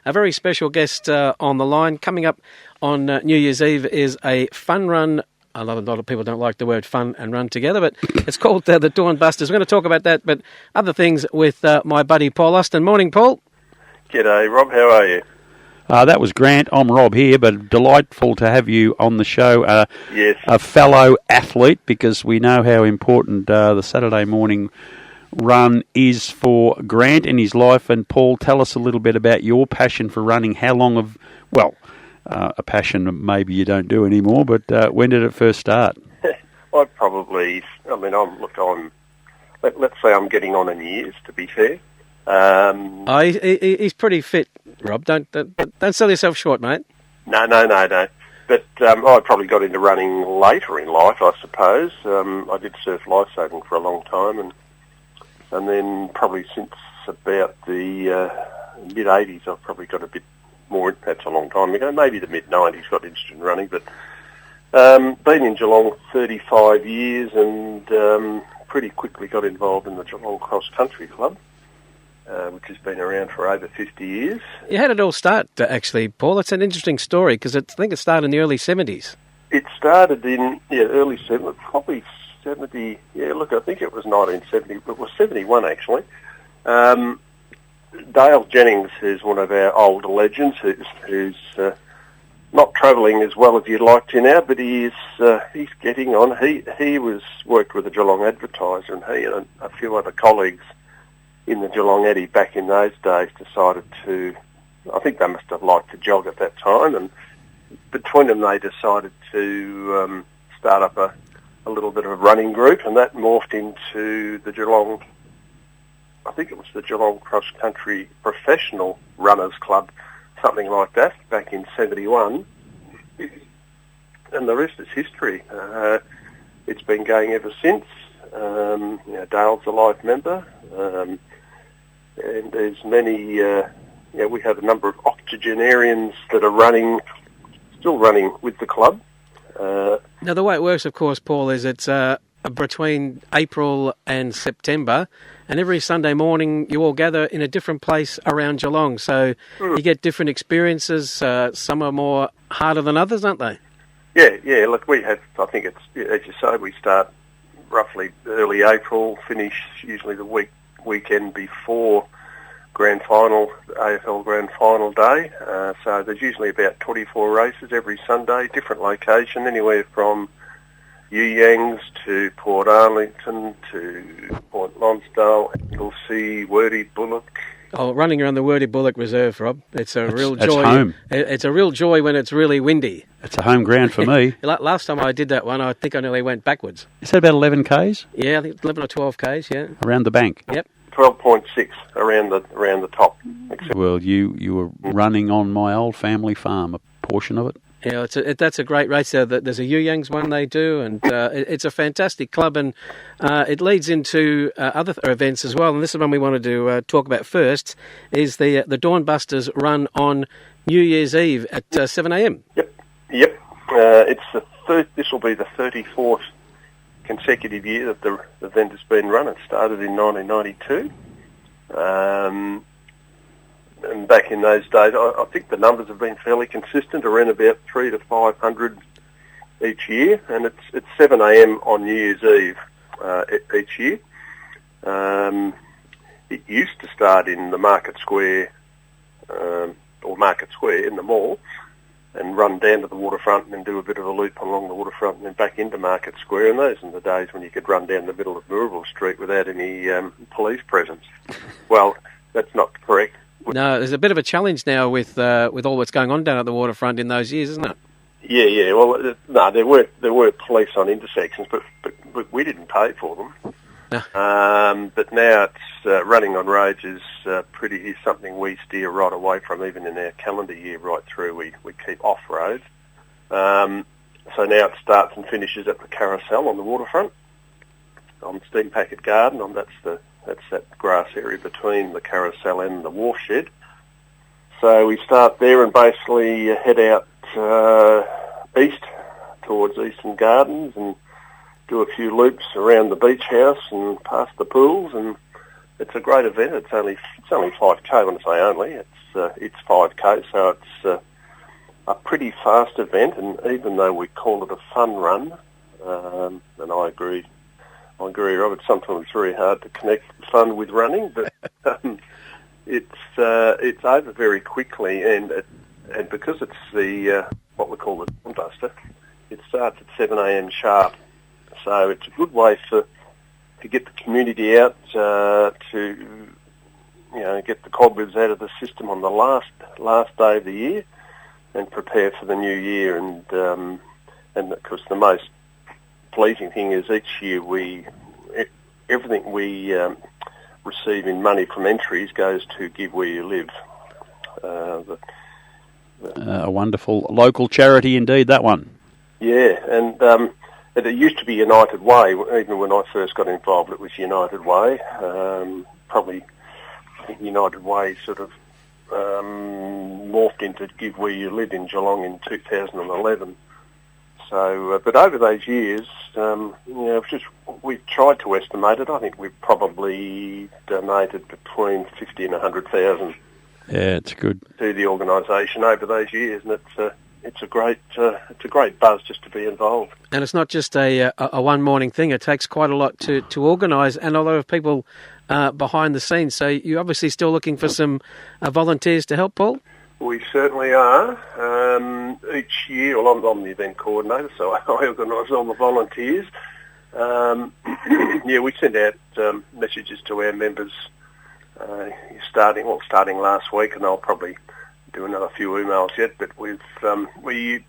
a very special guest on the line. Coming up on New Year's Eve is a fun run. A lot of people don't like the word fun and run together, but it's called the Dawnbusters. We're going to talk about that, but other things with my buddy Paul Austin. Morning, Paul. G'day, Rob. How are you? That was Grant. I'm Rob here, but delightful to have you on the show. Yes. A fellow athlete, because we know how important the Saturday morning run is for Grant in his life. And Paul, tell us a little bit about your passion for running. How long of, a passion maybe you don't do anymore, but when did it first start? Let's say I'm getting on in years, to be fair. He's pretty fit, Rob. Don't sell yourself short, mate. No. But I probably got into running later in life, I suppose. I did surf lifesaving for a long time, and then probably since about the mid-'80s, I've probably got a bit more. That's a long time ago. Maybe the mid-'90s got interested in running, but been in Geelong 35 years and pretty quickly got involved in the Geelong Cross Country Club, which has been around for over 50 years. How did it all start, actually, Paul? It's an interesting story, because I think it started in the early 70s. It started in early 70s, probably 70, I think it was 1970, it was 71 actually. Dale Jennings is one of our older legends who's not travelling as well as you'd like to now, but he's getting on. He worked with the Geelong Advertiser, and he and a few other colleagues in the Geelong Eddy back in those days decided to, I think they must have liked to jog at that time, and between them they decided to start up a little bit of a running group, and that morphed into the Geelong, I think it was the Geelong Cross Country Professional Runners Club, something like that, back in 71. And the rest is history. It's been going ever since. Dale's a life member. And there's many, we have a number of octogenarians that are still running with the club. Now, the way it works, of course, Paul, is it's between April and September, and every Sunday morning you all gather in a different place around Geelong. So you get different experiences. Some are more harder than others, aren't they? Yeah. Look, we have, I think it's, as you say, we start roughly early April, finish usually the weekend before grand final, AFL grand final day. So there's usually about 24 races every Sunday, different location, anywhere from Yuyangs to Port Arlington to Port Lonsdale, Anglesea, Wordy Bullock. Oh, running around the Wordy Bullock Reserve, Rob. It's a real joy. It's home. It's a real joy when it's really windy. It's a home ground for me. Last time I did that one, I think I nearly went backwards. Is that about 11 Ks? Yeah, I think 11 or 12 Ks, yeah. Around the bank? Yep. 12.6 around the top. Well, you were running on my old family farm, a portion of it. Yeah, that's a great race. There's a Yuyangs one they do, and it's a fantastic club, and it leads into other events as well. And this is one we wanted to talk about first, is the Dawnbusters run on New Year's Eve at 7 a.m. Yep. This will be the 34th consecutive year that the event has been run. It started in 1992. And back in those days, I think the numbers have been fairly consistent, around about 300 to 500 each year, and it's 7 a.m. on New Year's Eve each year. It used to start in the Market Square, or Market Square in the mall, and run down to the waterfront and do a bit of a loop along the waterfront and then back into Market Square. And those are the days when you could run down the middle of Murrayville Street without any police presence. Well, that's not correct. No, there's a bit of a challenge now with all that's going on down at the waterfront in those years, isn't it? Yeah. Well, no, there were police on intersections, but we didn't pay for them. No. But now it's running on roads is something we steer right away from, even in our calendar year right through. We keep off road. So now it starts and finishes at the carousel on the waterfront, on Steam Packet Garden. That's that grass area between the carousel and the wharf shed. So we start there and basically head out east towards Eastern Gardens and do a few loops around the beach house and past the pools and it's a great event. It's only 5K. When I say only, it's 5K, so it's a pretty fast event. And even though we call it a fun run, and I agree, Robert. Sometimes it's very hard to connect fun with running, but it's over very quickly, and because it's the what we call the Dawnbuster, it starts at 7 a.m. sharp. So it's a good way to get the community out to get the cobwebs out of the system on the last day of the year and prepare for the new year. And of course the most pleasing thing is each year everything we receive in money from entries goes to Give Where You Live. A wonderful local charity indeed, that one. Yeah, and it used to be United Way. Even when I first got involved, it was United Way. Probably United Way sort of morphed into Give Where You Live in Geelong in 2011. So, but over those years, we've tried to estimate it. I think we've probably donated between 50 and 100,000. Yeah, it's good to the organisation over those years, and it's a great buzz just to be involved. And it's not just a one morning thing. It takes quite a lot to organise, and a lot of people behind the scenes. So you're obviously still looking for some volunteers to help, Paul? We certainly are. Each year, well, I'm the event coordinator, so I organise all the volunteers. We send out messages to our members starting last week, and I'll probably do another few emails yet, but we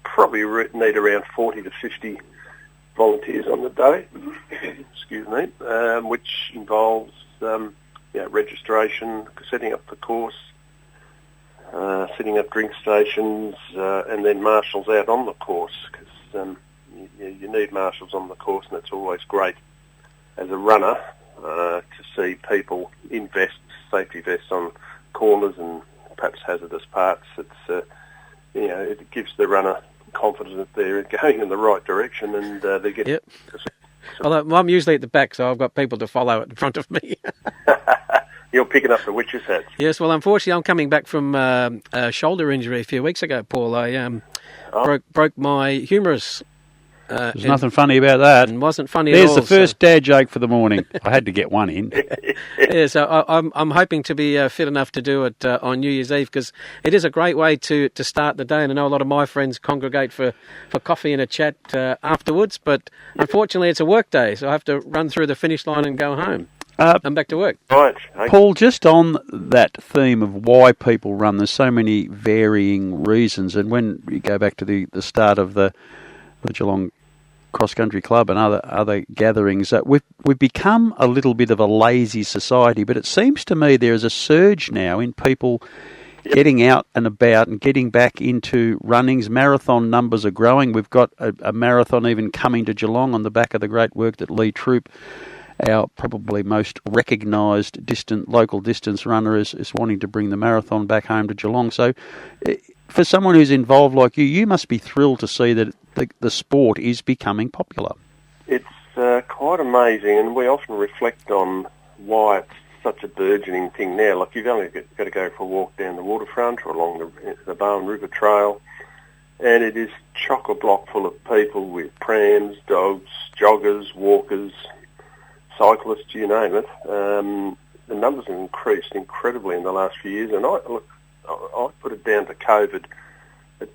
probably need around 40 to 50 volunteers on the day, excuse me, which involves registration, setting up the course, setting up drink stations, and then marshals out on the course, because you need marshals on the course, and it's always great as a runner to see people in vests, safety vests on corners and perhaps hazardous parts. It gives the runner confidence that they're going in the right direction, and they get. Yep. Although I'm usually at the back, so I've got people to follow in front of me. You're picking up the witches' hats. Yes, well, unfortunately, I'm coming back from a shoulder injury a few weeks ago, Paul. I broke my humerus. There's nothing funny about that. It wasn't funny at all. There's the first dad joke for the morning. I had to get one in. Yeah, so I'm hoping to be fit enough to do it on New Year's Eve, because it is a great way to start the day, and I know a lot of my friends congregate for coffee and a chat afterwards, but unfortunately it's a work day, so I have to run through the finish line and go home. I'm back to work. Right. Paul, just on that theme of why people run, there's so many varying reasons, and when you go back to the start of the Geelong Cross Country Club and other gatherings, we've become a little bit of a lazy society, but it seems to me there is a surge now in people getting out and about and getting back into runnings. Marathon numbers are growing. We've got a marathon even coming to Geelong on the back of the great work that Lee Troop, our probably most recognised local distance runner, is wanting to bring the marathon back home to Geelong. So for someone who's involved like you must be thrilled to see that the sport is becoming popular. It's quite amazing, and we often reflect on why it's such a burgeoning thing now. Like, you've only got to go for a walk down the waterfront or along the Barwon River Trail, and it is chock-a-block full of people with prams, dogs, joggers, walkers, cyclists, you name it. The numbers have increased incredibly in the last few years, and I put it down to COVID.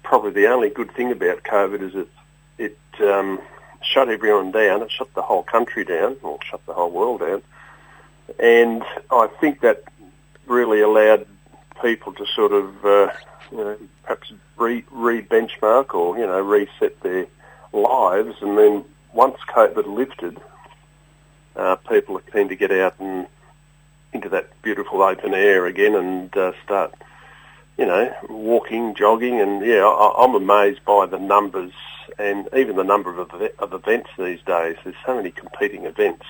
Probably the only good thing about COVID is it shut everyone down. It shut the whole country down, or shut the whole world down. And I think that really allowed people to sort of, perhaps re-benchmark or, reset their lives. And then once COVID lifted, people are keen to get out and into that beautiful open air again and start, walking, jogging. And, I'm amazed by the numbers and even the number of events these days. There's so many competing events.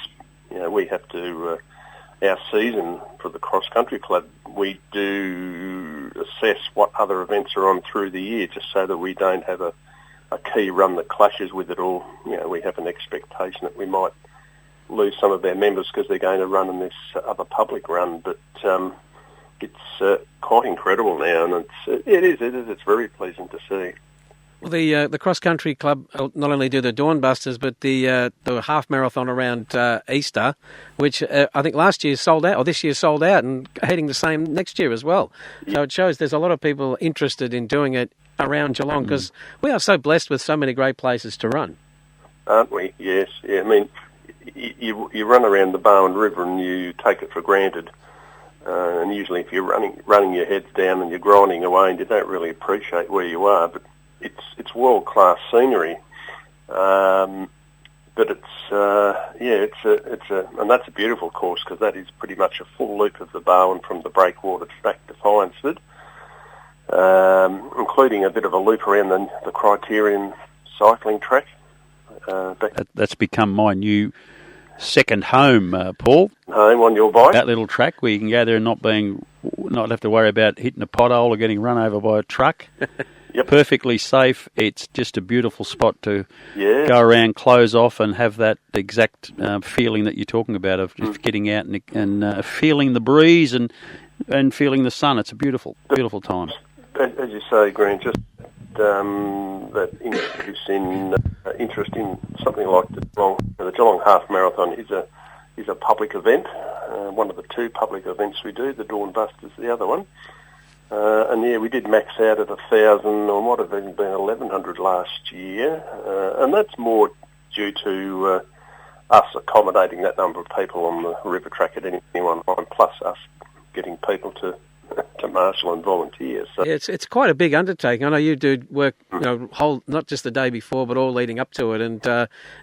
We have to... our season for the Cross Country Club, we do assess what other events are on through the year, just so that we don't have a key run that clashes with it, or we have an expectation that we might lose some of their members because they're going to run in this other public run, but it's quite incredible now, and it's very pleasing to see. Well, the cross country club not only do the Dawnbusters, but the half marathon around Easter, which I think last year sold out, or this year sold out, and heading the same next year as well. Yeah. So it shows there's a lot of people interested in doing it around Geelong, because we are so blessed with so many great places to run, aren't we? Yes. Yeah. I mean, you run around the Bowen River and you take it for granted. And usually, if you're running your heads down and you're grinding away, and you don't really appreciate where you are, but it's world class scenery, but and that's a beautiful course, because that is pretty much a full loop of the Bowen from the Breakwater track to Finesford, including a bit of a loop around the Criterion cycling track. That's become my new second home, Paul. Home on your bike. That little track where you can go there and not have to worry about hitting a pothole or getting run over by a truck. Yep. Perfectly safe. It's just a beautiful spot to go around, close off, and have that exact feeling that you're talking about of just getting out and feeling the breeze and feeling the sun. It's a beautiful time. As you say, Grant, just that interest in something like the Geelong Half Marathon is a public event. One of the two public events we do. The Dawnbusters, the other one. And we did max out at 1,000, or might have even been 1,100 last year, and that's more due to us accommodating that number of people on the river track at any one time, plus us getting people to marshal and volunteer. So yeah, it's quite a big undertaking. I know you do work, not just the day before, but all leading up to it, and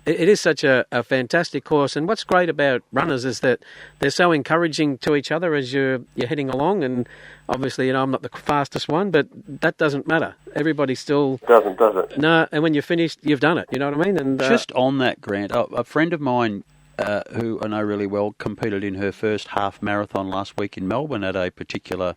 it is such a fantastic course. And what's great about runners is that they're so encouraging to each other as you're heading along. And obviously, I'm not the fastest one, but that doesn't matter. Everybody still doesn't, does it? No, and when you're finished, you've done it. You know what I mean? And just on that, Grant, a friend of mine, who I know really well, competed in her first half marathon last week in Melbourne at a particular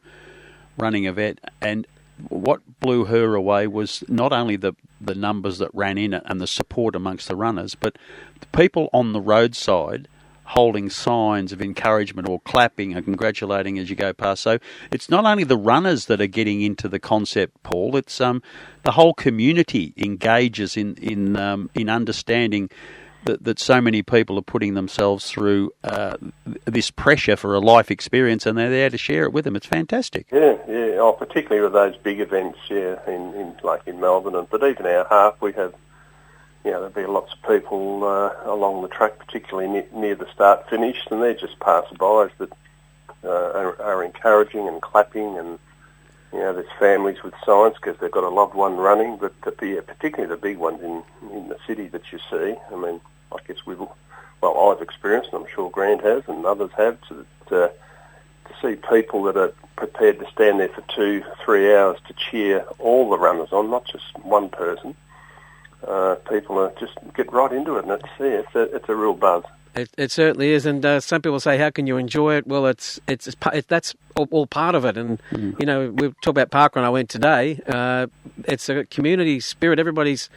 running event, and what blew her away was not only the numbers that ran in it and the support amongst the runners, but the people on the roadside holding signs of encouragement or clapping and congratulating as you go past. So it's not only the runners that are getting into the concept, Paul, it's the whole community engages in understanding that so many people are putting themselves through this pressure for a life experience, and they're there to share it with them. It's fantastic. Yeah. Oh, particularly with those big events, in Melbourne, but even our half, we have, there'll be lots of people along the track, particularly near the start finish, and they're just passerbys that are encouraging and clapping, and there's families with signs because they've got a loved one running, but particularly the big ones in the city that you see. I mean, I guess I've experienced, and I'm sure Grant has, and others have, to see people that are prepared to stand there for 2-3 hours to cheer all the runners on, not just one person. People are just get right into it, and it's a real buzz. It certainly is, and some people say, "How can you enjoy it?" Well, that's all part of it, and we talk about parkrun. I went today. It's a community spirit. Everybody's,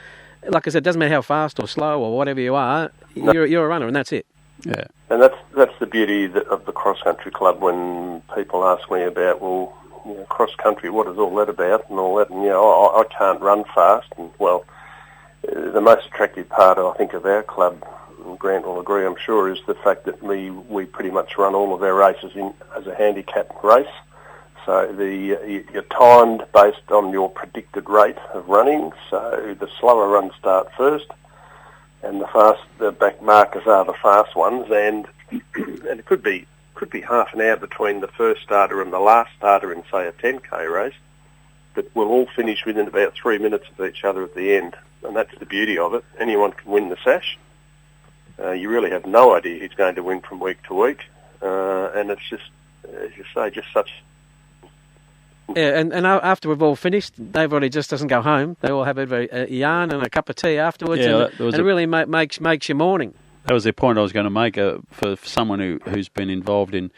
like I said, it doesn't matter how fast or slow or whatever you are. You're a runner, and that's it. Yeah, and that's the beauty of the cross country club. When people ask me about, cross country, what is all that about, and all that, and I can't run fast, and the most attractive part, I think, of our club, and Grant will agree, I'm sure, is the fact that we pretty much run all of our races as a handicap race. So you're timed based on your predicted rate of running. So the slower runs start first, and the back markers are the fast ones. And it could be half an hour between the first starter and the last starter in, say, a 10k race. But we'll all finish within about 3 minutes of each other at the end, and that's the beauty of it. Anyone can win the sash. You really have no idea who's going to win from week to week, and it's just, as you say, just such. Yeah, and after we've all finished, everybody just doesn't go home. They all have a yarn and a cup of tea afterwards, and it really makes your morning. That was the point I was going to make. For someone who's been involved in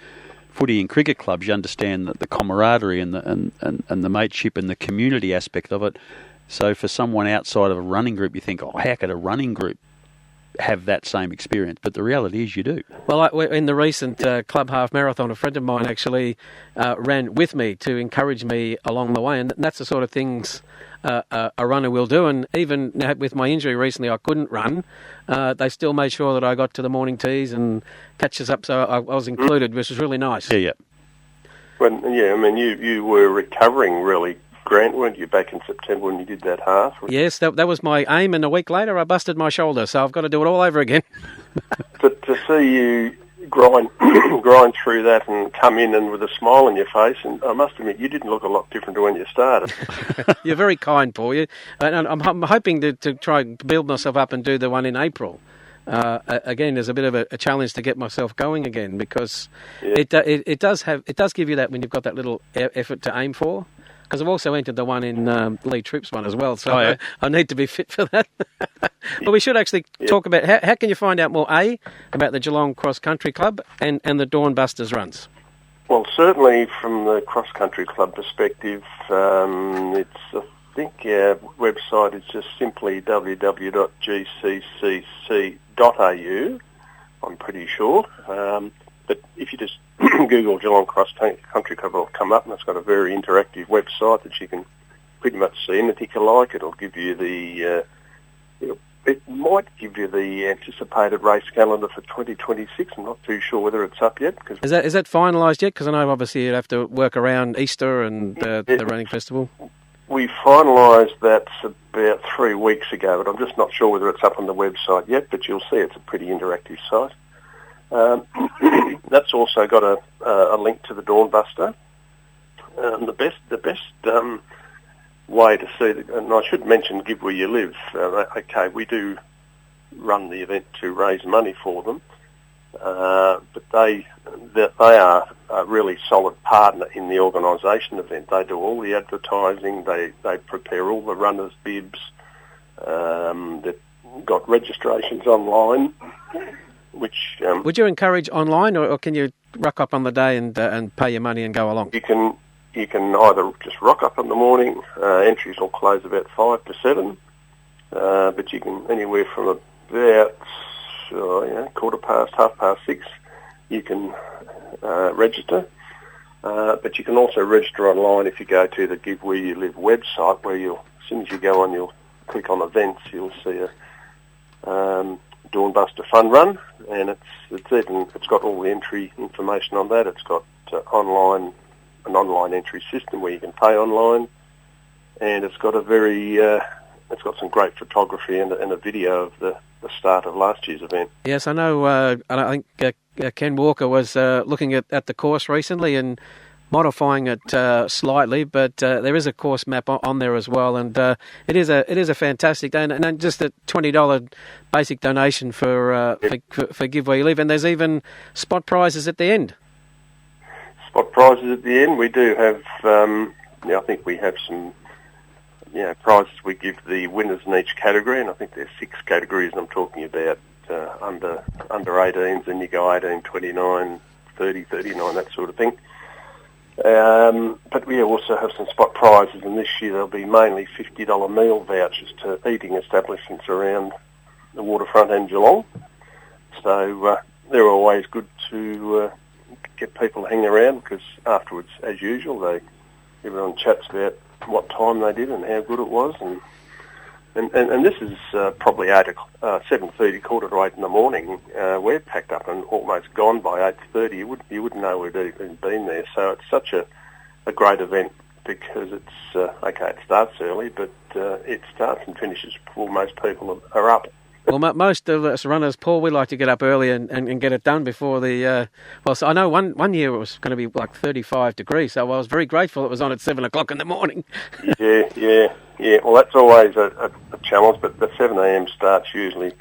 footy and cricket clubs, you understand that the camaraderie and the mateship and the community aspect of it. So for someone outside of a running group, you think, how could a running group have that same experience. But the reality is you do. Well, in the recent Club Half Marathon, a friend of mine actually ran with me to encourage me along the way, and that's the sort of things a runner will do. And even with my injury recently, I couldn't run. They still made sure that I got to the morning teas and catches up, so I was included, which was really nice. Yeah. You were recovering really, Grant, weren't you, back in September when you did that half? Yes, that was my aim, and a week later I busted my shoulder, so I've got to do it all over again. to see you grind through that and come in and with a smile on your face, and I must admit, you didn't look a lot different to when you started. You're very kind, Paul. And I'm hoping to try and build myself up and do the one in April. Again, there's a bit of a challenge to get myself going again, because it does give you that when you've got that little effort to aim for. Because I've also entered the one in Lee Troop's one as well, so I need to be fit for that. But we should actually talk about how can you find out more about the Geelong Cross Country Club and the Dawnbusters runs. Well, certainly from the Cross Country Club perspective, I think our website is just simply www.gccc.au, I'm pretty sure. But if you just Google Geelong Cross Country Club, it'll come up, and it's got a very interactive website that you can pretty much see. And if you like, it'll give you it might give you the anticipated race calendar for 2026. I'm not too sure whether it's up yet. Is that finalised yet? Because I know obviously you'd have to work around Easter and the running festival. We finalised that about 3 weeks ago, but I'm just not sure whether it's up on the website yet, but you'll see it's a pretty interactive site. That's also got a link to the Dawnbuster. The best way to see, and I should mention Give Where You Live. We do run the event to raise money for them, but they are a really solid partner in the organisation event. They do all the advertising. They prepare all the runners' bibs. They've got registrations online. Which would you encourage online, or can you rock up on the day and pay your money and go along? You can either just rock up in the morning. Entries will close about 5 to 7, but you can anywhere from about 6:15. You can register, but you can also register online if you go to the Give Where You Live website, where as soon as you go on, you'll click on events. You'll see a Dawnbuster Fun Run, and it's got all the entry information on that. It's got an online entry system where you can pay online, and it's got it's got some great photography and a video of the start of last year's event. Yes, I know. I think Ken Walker was looking at the course recently and modifying it slightly, but there is a course map on there as well, and it is a fantastic day, and just a $20 basic donation for Give Where You Live, and there's even spot prizes at the end. Spot prizes at the end. We do have. I think we have some. Prizes we give the winners in each category, and I think there's 6 categories. I'm talking about under 18s, then you go 18, 29, 30, 39, that sort of thing. But we also have some spot prizes, and this year there'll be mainly $50 meal vouchers to eating establishments around the waterfront and Geelong. So they're always good to get people to hang around, because afterwards, as usual, everyone chats about what time they did and how good it was, and this is probably 7:30, 7:45 in the morning. We're packed up and almost gone by 8:30. You wouldn't know we'd even been there. So it's such a great event, because it's it starts early, but it starts and finishes before most people are up. Well, most of us runners, Paul, we like to get up early and get it done before the... so I know one year it was going to be like 35 degrees, so I was very grateful it was on at 7 o'clock in the morning. Yeah. Well, that's always a challenge, but the 7 a.m. starts usually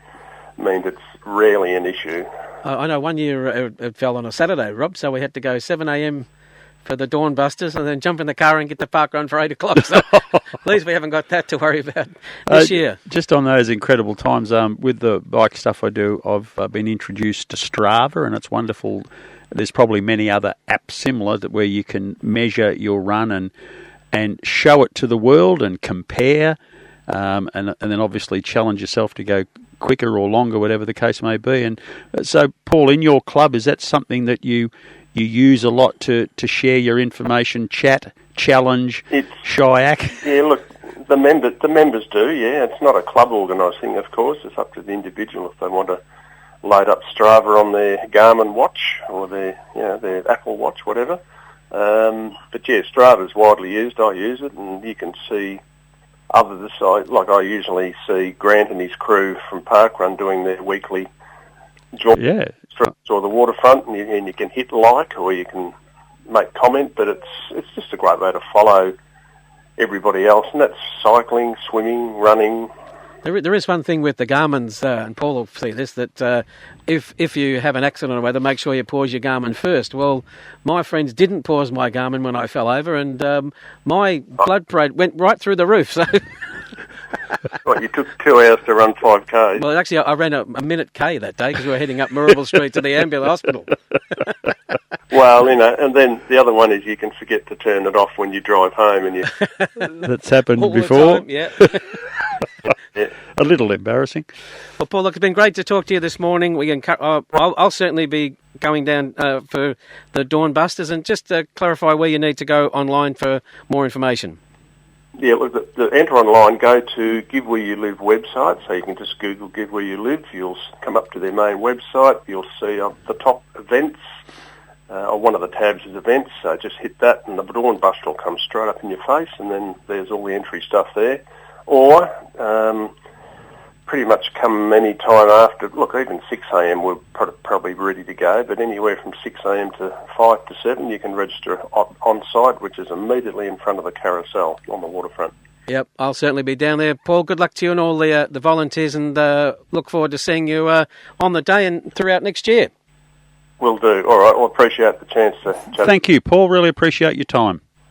means it's rarely an issue. I know one year it fell on a Saturday, Rob, so we had to go 7 a.m. for the Dawnbusters and then jump in the car and get to park run for 8 o'clock. So at least we haven't got that to worry about this year. Just on those incredible times, with the bike stuff I do, I've been introduced to Strava, and it's wonderful. There's probably many other apps similar where you can measure your run and show it to the world and compare, and then obviously challenge yourself to go quicker or longer, whatever the case may be. And so, Paul, in your club, is that something that you use a lot to share your information, chat, challenge, shayak? Yeah, look, the members do, yeah. It's not a club organised thing, of course. It's up to the individual if they want to load up Strava on their Garmin watch or their Apple Watch, whatever. But yeah, Strava's widely used. I use it, and you can see others. I usually see Grant and his crew from Parkrun doing their weekly jaunt or the waterfront, and you can hit like or you can make comment. But it's just a great way to follow everybody else, and that's cycling, swimming, running. There is one thing with the Garmins, and Paul will see this, that if you have an accident or whether, make sure you pause your Garmin first. Well, my friends didn't pause my Garmin when I fell over, and my blood pressure went right through the roof. So, Well, you took 2 hours to run 5Ks. Well, actually, I ran a minute K that day because we were heading up Maribel Street to the ambulance hospital. Well, and then the other one is you can forget to turn it off when you drive home, and you. That's happened All before. the time, yeah. Yeah. A little embarrassing. Well, Paul, look, it's been great to talk to you this morning. We can. I'll certainly be going down for the Dawnbusters, and just to clarify where you need to go online for more information. Yeah, look, the enter online, go to Give Where You Live website, so you can just Google Give Where You Live. You'll come up to their main website. You'll see the top events, or one of the tabs is events, so just hit that and the Dawnbuster will come straight up in your face, and then there's all the entry stuff there. Or pretty much come any time after, look, even 6 a.m. we're probably ready to go, but anywhere from 6 a.m. to 5 to 7 you can register on site, which is immediately in front of the carousel on the waterfront. Yep, I'll certainly be down there. Paul, good luck to you and all the volunteers, and look forward to seeing you on the day and throughout next year. Will do. All right, well, appreciate the chance to chat. Thank you, Paul. Really appreciate your time.